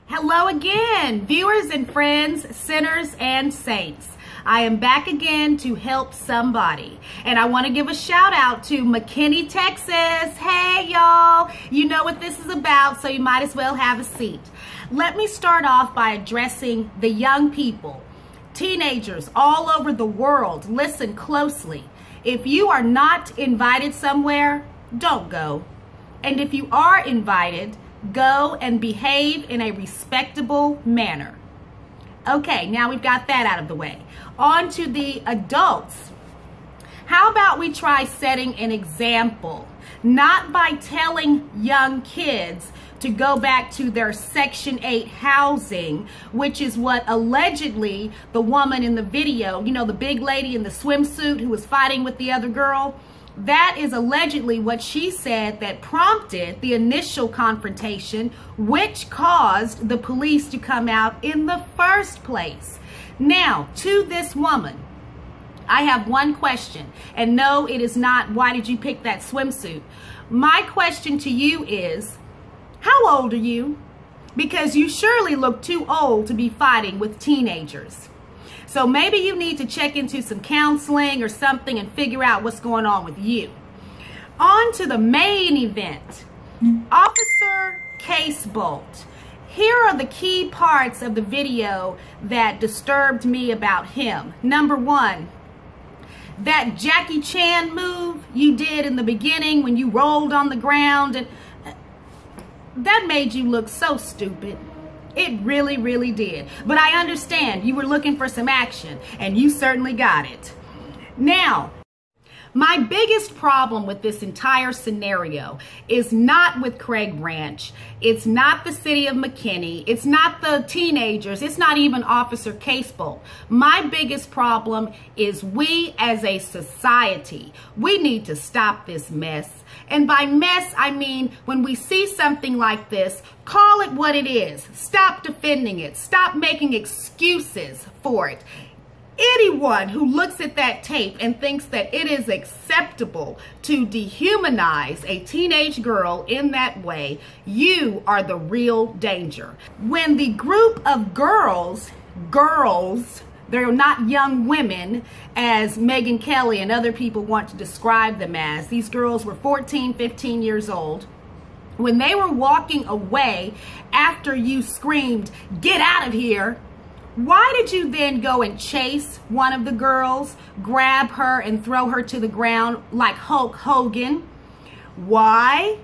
Hello again, viewers and friends, sinners and saints. I am back again to help somebody. And I want to give a shout out to McKinney, Texas. Hey, y'all. You know what this is about, so you might as well have a seat. Let me start off by addressing the young people, teenagers all over the world. Listen closely. If you are not invited somewhere, don't go. And if you are invited, go and behave in a respectable manner. Okay, now we've got that out of the way. On to the adults. How about we try setting an example, not by telling young kids to go back to their Section 8 housing, which is what allegedly the woman in the video, you know, the big lady in the swimsuit who was fighting with the other girl, that is allegedly what she said that prompted the initial confrontation, which caused the police to come out in the first place. Now, to this woman, I have one question. And no, it is not, why did you pick that swimsuit? My question to you is, how old are you? Because you surely look too old to be fighting with teenagers. So maybe you need to check into some counseling or something and figure out what's going on with you. On to the main event. Officer Casebolt. Here are the key parts of the video that disturbed me about him. Number one, that Jackie Chan move you did in the beginning when you rolled on the ground, and that made you look so stupid. It really, really did. But I understand you were looking for some action, and you certainly got it. Now, my biggest problem with this entire scenario is not with Craig Ranch. It's not the city of McKinney. It's not the teenagers. It's not even Officer Casebolt. My biggest problem is we as a society. We need to stop this mess. And by mess, I mean when we see something like this, call it what it is. Stop defending it. Stop making excuses for it. Anyone who looks at that tape and thinks that it is acceptable to dehumanize a teenage girl in that way, you are the real danger. When the group of girls, they're not young women as Megyn Kelly and other people want to describe them as. These girls were 14, 15 years old. When they were walking away after you screamed, "Get out of here," why did you then go and chase one of the girls, grab her and throw her to the ground like Hulk Hogan? Why?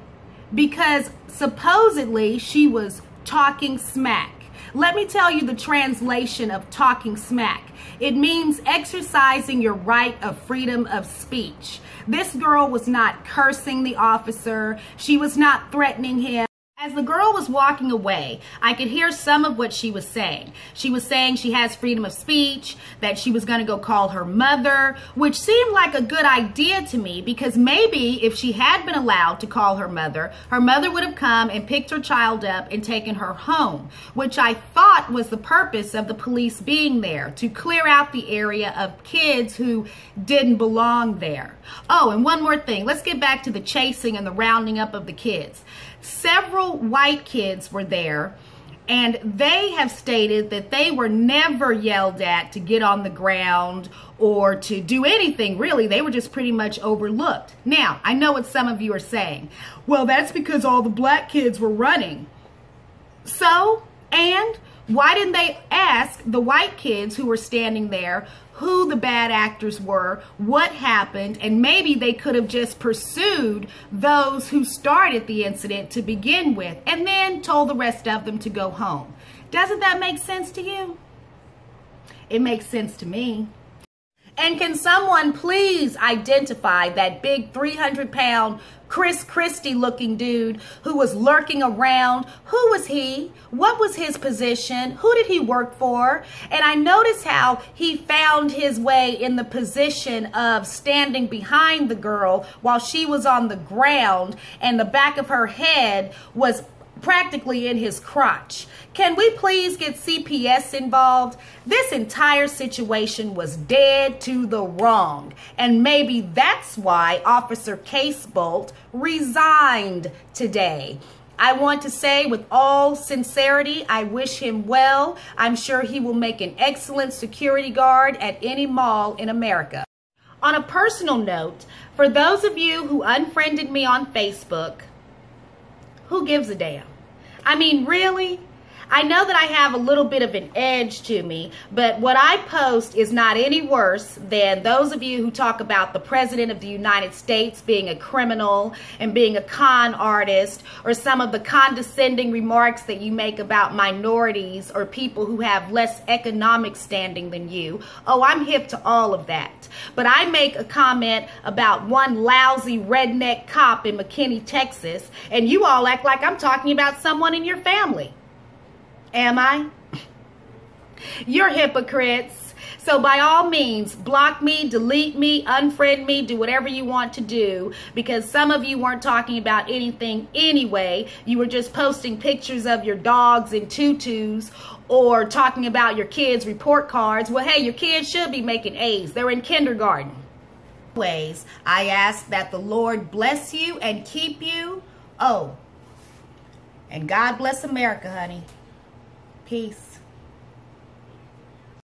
Because supposedly she was talking smack. Let me tell you the translation of talking smack. It means exercising your right of freedom of speech. This girl was not cursing the officer. She was not threatening him. As the girl was walking away, I could hear some of what she was saying. She was saying she has freedom of speech, that she was going to go call her mother, which seemed like a good idea to me because maybe if she had been allowed to call her mother would have come and picked her child up and taken her home, which I thought was the purpose of the police being there, to clear out the area of kids who didn't belong there. Oh, and one more thing. Let's get back to the chasing and the rounding up of the kids. Several white kids were there, and they have stated that they were never yelled at to get on the ground or to do anything, really. They were just pretty much overlooked. Now, I know what some of you are saying. Well, that's because all the black kids were running. So, and why didn't they ask the white kids who were standing there who the bad actors were, what happened, and maybe they could have just pursued those who started the incident to begin with and then told the rest of them to go home? Doesn't that make sense to you? It makes sense to me. And can someone please identify that big 300-pound Chris Christie looking dude who was lurking around? Who was he? What was his position? Who did he work for? And I noticed how he found his way in the position of standing behind the girl while she was on the ground and the back of her head was practically in his crotch. Can we please get CPS involved? This entire situation was dead to the wrong. And maybe that's why Officer Casebolt resigned today. I want to say with all sincerity, I wish him well. I'm sure he will make an excellent security guard at any mall in America. On a personal note, for those of you who unfriended me on Facebook, who gives a damn? I mean, really? I know that I have a little bit of an edge to me, but what I post is not any worse than those of you who talk about the President of the United States being a criminal and being a con artist, or some of the condescending remarks that you make about minorities or people who have less economic standing than you. Oh, I'm hip to all of that. But I make a comment about one lousy redneck cop in McKinney, Texas, and you all act like I'm talking about someone in your family. Am I? You're hypocrites. So by all means, block me, delete me, unfriend me, do whatever you want to do, because some of you weren't talking about anything anyway. You were just posting pictures of your dogs in tutus or talking about your kids' report cards. Well, hey, your kids should be making A's. They're in kindergarten. Anyways, I ask that the Lord bless you and keep you. Oh, and God bless America, honey. Peace.